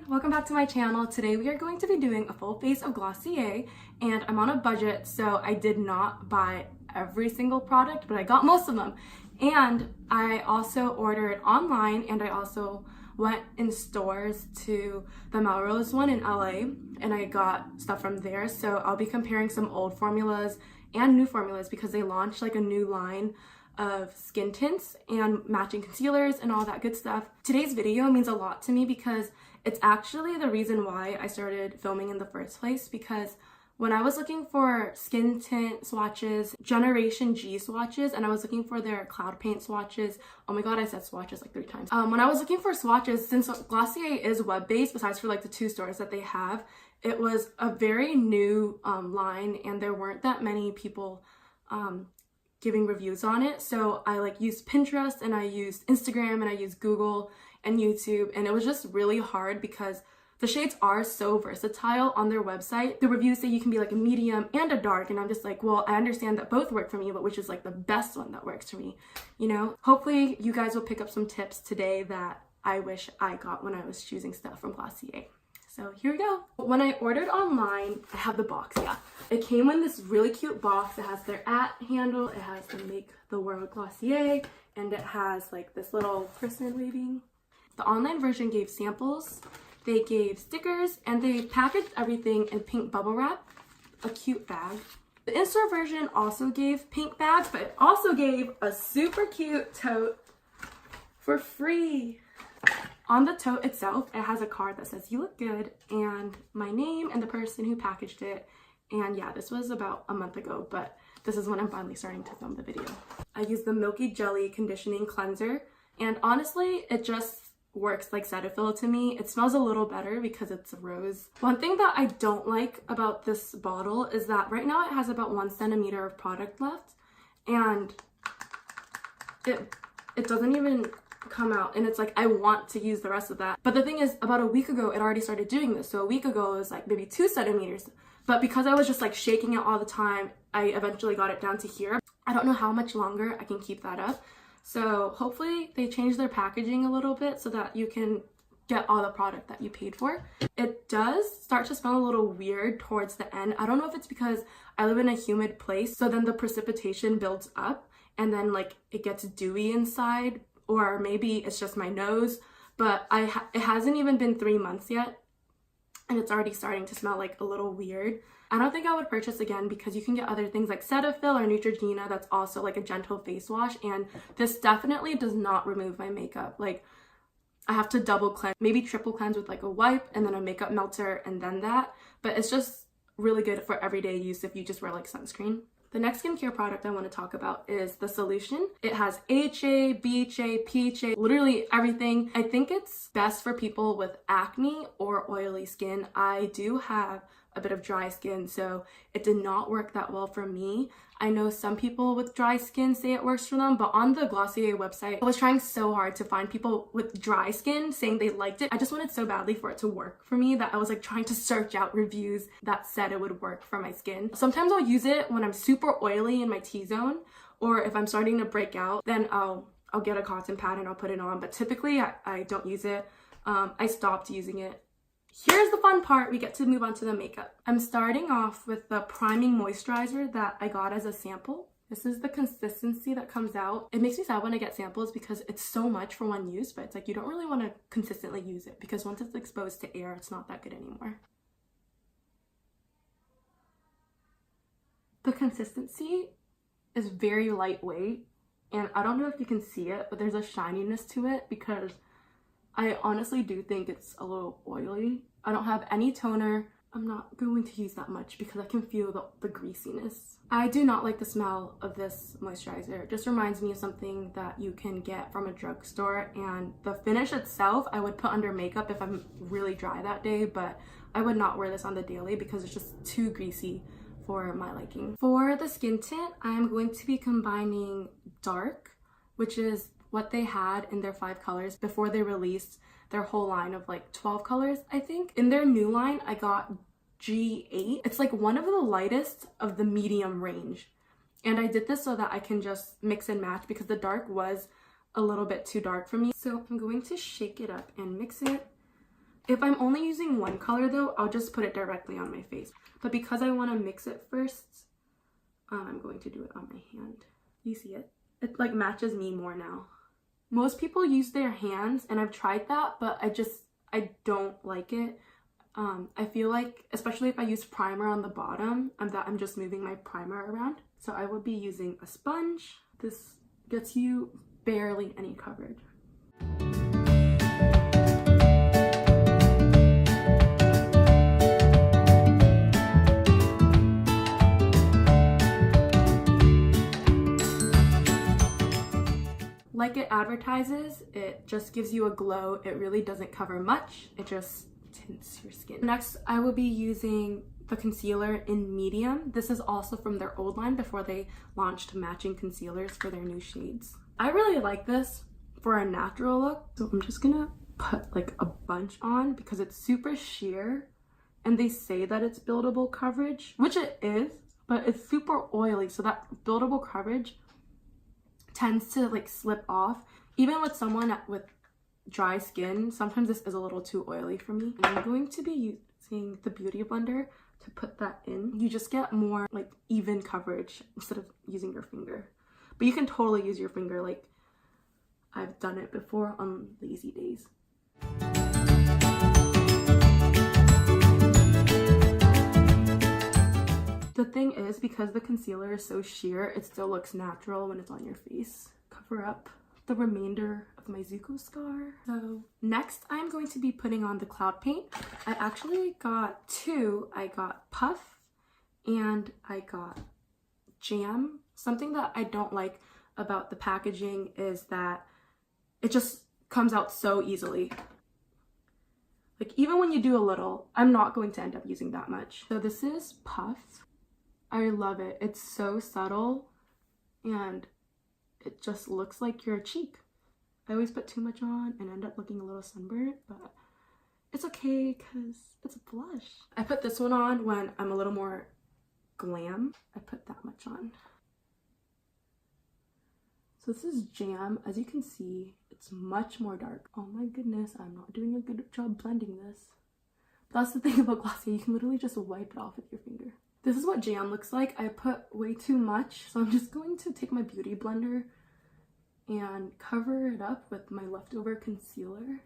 welcome back to my channel. Today we are going to be doing a full face of Glossier, and I'm on a budget, so I did not buy every single product, but I got most of them. And I also ordered online, and I also went in stores to the Melrose one in LA, and I got stuff from there. So I'll be comparing some old formulas and new formulas because they launched like a new line of skin tints and matching concealers and all that good stuff. Today's video means a lot to me because it's actually the reason why I started filming in the first place, because when I was looking for skin tint swatches, Generation G swatches, and I was looking for their cloud paint swatches, oh my god, I said swatches like 3 times. When I was looking for swatches, since Glossier is web-based, besides for like the 2 stores that they have, it was a very new line, and there weren't that many people giving reviews on it. So I like used Pinterest, and I used Instagram, and I used Google and YouTube, and it was just really hard because the shades are so versatile on their website. The reviews say you can be like a medium and a dark, and I'm just like, well, I understand that both work for me, but which is like the best one that works for me, you know? Hopefully you guys will pick up some tips today that I wish I got when I was choosing stuff from Glossier. So here we go. When I ordered online, I have the box, yeah. It came in this really cute box. It has their @ handle, it has the Make the World Glossier, and it has like this little person waving. The online version gave samples, they gave stickers, and they packaged everything in pink bubble wrap, a cute bag. The in-store version also gave pink bags, but it also gave a super cute tote for free. On the tote itself, it has a card that says "You look good" and my name and the person who packaged it. And yeah, this was about a month ago, but this is when I'm finally starting to film the video. I used the Milky Jelly Conditioning Cleanser, and honestly, it just works like Cetaphil to me. It smells a little better because it's rose. One thing that I don't like about this bottle is that right now it has about 1 centimeter of product left, and it doesn't even come out, and it's like I want to use the rest of that. But the thing is, about a week ago it already started doing this. So a week ago it was like maybe 2 centimeters, but because I was just like shaking it all the time, I eventually got it down to here. I don't know how much longer I can keep that up. So hopefully they change their packaging a little bit so that you can get all the product that you paid for. It does start to smell a little weird towards the end. I don't know if it's because I live in a humid place, so then the precipitation builds up and then like it gets dewy inside, or maybe it's just my nose, but it hasn't even been 3 months yet, and it's already starting to smell like a little weird. I don't think I would purchase again because you can get other things like Cetaphil or Neutrogena that's also like a gentle face wash, and this definitely does not remove my makeup. Like, I have to double cleanse, maybe triple cleanse with like a wipe and then a makeup melter and then that, but it's just really good for everyday use if you just wear like sunscreen. The next skincare product I want to talk about is the solution. It has AHA, BHA, PHA, literally everything. I think it's best for people with acne or oily skin. I do have a bit of dry skin, so it did not work that well for me. I know some people with dry skin say it works for them, but on the Glossier website, I was trying so hard to find people with dry skin saying they liked it. I just wanted so badly for it to work for me that I was like trying to search out reviews that said it would work for my skin. Sometimes I'll use it when I'm super oily in my T-zone, or if I'm starting to break out, then I'll get a cotton pad and I'll put it on, but typically I don't use it. I stopped using it. Here's the fun part, we get to move on to the makeup. I'm starting off with the priming moisturizer that I got as a sample. This is the consistency that comes out. It makes me sad when I get samples because it's so much for one use, but it's like you don't really want to consistently use it because once it's exposed to air, it's not that good anymore. The consistency is very lightweight, and I don't know if you can see it, but there's a shininess to it because I honestly do think it's a little oily. I don't have any toner. I'm not going to use that much because I can feel the greasiness. I do not like the smell of this moisturizer. It just reminds me of something that you can get from a drugstore, and the finish itself I would put under makeup if I'm really dry that day, but I would not wear this on the daily because it's just too greasy for my liking. For the skin tint, I'm going to be combining dark, which is what they had in their 5 colors before they released their whole line of like 12 colors, I think. In their new line, I got G8. It's like one of the lightest of the medium range. And I did this so that I can just mix and match because the dark was a little bit too dark for me. So I'm going to shake it up and mix it If I'm only using one color though, I'll just put it directly on my face. But because I want to mix it first, I'm going to do it on my hand. You see it? It like matches me more now. Most people use their hands, and I've tried that, but I don't like it. I feel like, especially if I use primer on the bottom, I'm just moving my primer around. So I will be using a sponge. This gets you barely any coverage. Like it advertises, it just gives you a glow. It really doesn't cover much. It just tints your skin. Next, I will be using the concealer in medium. This is also from their old line before they launched matching concealers for their new shades. I really like this for a natural look. So I'm just gonna put like a bunch on because it's super sheer, and they say that it's buildable coverage, which it is, but it's super oily. So that buildable coverage tends to like slip off. Even with someone with dry skin, sometimes this is a little too oily for me. And I'm going to be using the beauty blender to put that in. You just get more like even coverage instead of using your finger. But you can totally use your finger, like I've done it before on lazy days. The thing is, because the concealer is so sheer, it still looks natural when it's on your face. Cover up the remainder of my Zuko scar. So next, I'm going to be putting on the cloud paint. I actually got two. I got Puff and I got Jam. Something that I don't like about the packaging is that it just comes out so easily. Like even when you do a little, I'm not going to end up using that much. So this is Puff. I love it. It's so subtle and it just looks like your cheek. I always put too much on and end up looking a little sunburned, but it's okay because it's a blush. I put this one on when I'm a little more glam. I put that much on. So this is Jam. As you can see, it's much more dark. Oh my goodness, I'm not doing a good job blending this. That's the thing about Glossier, you can literally just wipe it off with your finger. This is what Jam looks like. I put way too much, so I'm just going to take my beauty blender and cover it up with my leftover concealer.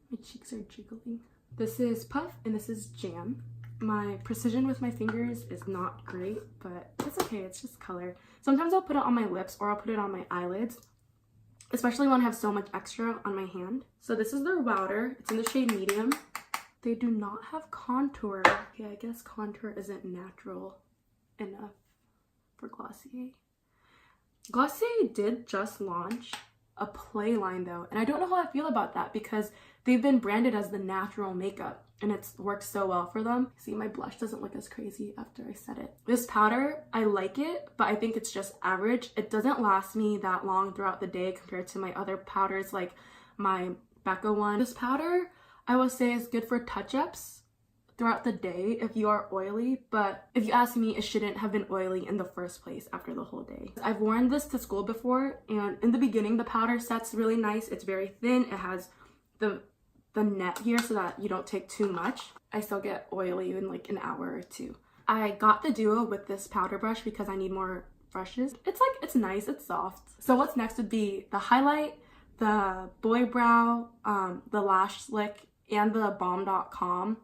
My cheeks are jiggling. This is Puff and this is Jam. My precision with my fingers is not great, but it's okay, it's just color. Sometimes I'll put it on my lips or I'll put it on my eyelids, especially when I have so much extra on my hand. So this is their Wowder. It's in the shade medium. They do not have contour. Okay, I guess contour isn't natural enough for Glossier. Glossier did just launch a play line though, and I don't know how I feel about that because they've been branded as the natural makeup and it's worked so well for them. See, my blush doesn't look as crazy after I set it. This powder, I like it, but I think it's just average. It doesn't last me that long throughout the day compared to my other powders like my Becca one. This powder, I will say, is good for touch-ups throughout the day if you are oily, but if you ask me, it shouldn't have been oily in the first place after the whole day. I've worn this to school before, and in the beginning the powder sets really nice. It's very thin. It has the net here so that you don't take too much. I still get oily in like an hour or two. I got the duo with this powder brush because I need more brushes. It's nice, it's soft. So what's next would be the highlight, the boy brow, the lash slick, and the Balm.com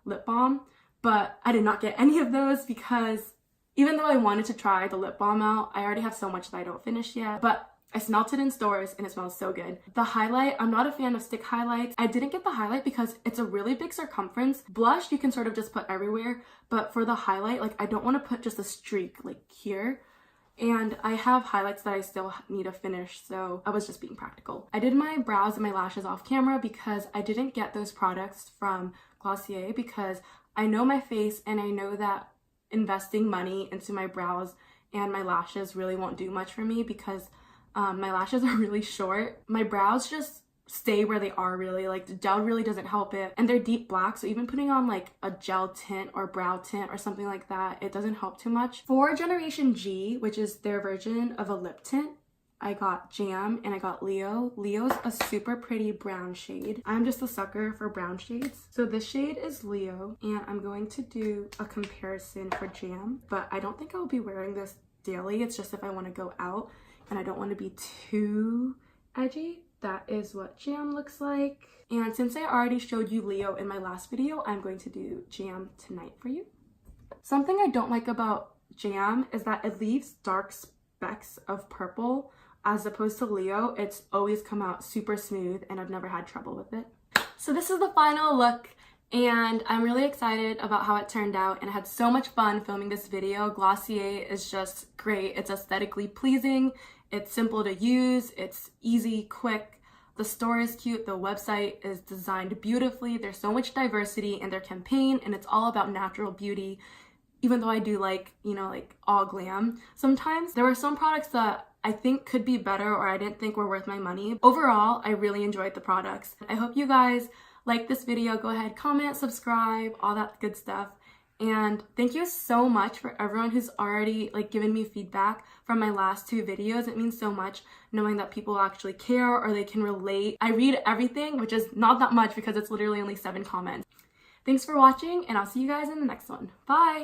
lip balm, but I did not get any of those because even though I wanted to try the lip balm out, I already have so much that I don't finish yet, but I smelled it in stores and it smells so good. The highlight, I'm not a fan of stick highlights. I didn't get the highlight because it's a really big circumference. Blush, you can sort of just put everywhere, but for the highlight, like I don't want to put just a streak like here. And I have highlights that I still need to finish, so I was just being practical. I did my brows and my lashes off camera because I didn't get those products from Glossier because I know my face and I know that investing money into my brows and my lashes really won't do much for me because my lashes are really short. My brows just stay where they are really, like the gel really doesn't help it, and they're deep black, so even putting on like a gel tint or brow tint or something like that, it doesn't help too much. For Generation G, which is their version of a lip tint, I got Jam, and I got Leo. Leo's a super pretty brown shade. I'm just a sucker for brown shades. So this shade is Leo, and I'm going to do a comparison for Jam, but I don't think I'll be wearing this daily. It's just if I want to go out and I don't want to be too edgy. That is what Jam looks like. And since I already showed you Leo in my last video, I'm going to do Jam tonight for you. Something I don't like about Jam is that it leaves dark specks of purple. As opposed to Leo, it's always come out super smooth and I've never had trouble with it. So this is the final look and I'm really excited about how it turned out, and I had so much fun filming this video. Glossier is just great. It's aesthetically pleasing, it's simple to use, it's easy, quick. The store is cute, the website is designed beautifully, there's so much diversity in their campaign, and it's all about natural beauty. Even though I do like, you know, like all glam, sometimes there were some products that I think could be better or I didn't think were worth my money. Overall, I really enjoyed the products. I hope you guys like this video. Go ahead, comment, subscribe, all that good stuff. And thank you so much for everyone who's already like given me feedback from my last 2 videos. It means so much knowing that people actually care or they can relate. I read everything, which is not that much because it's literally only 7 comments. Thanks for watching, and I'll see you guys in the next one. Bye!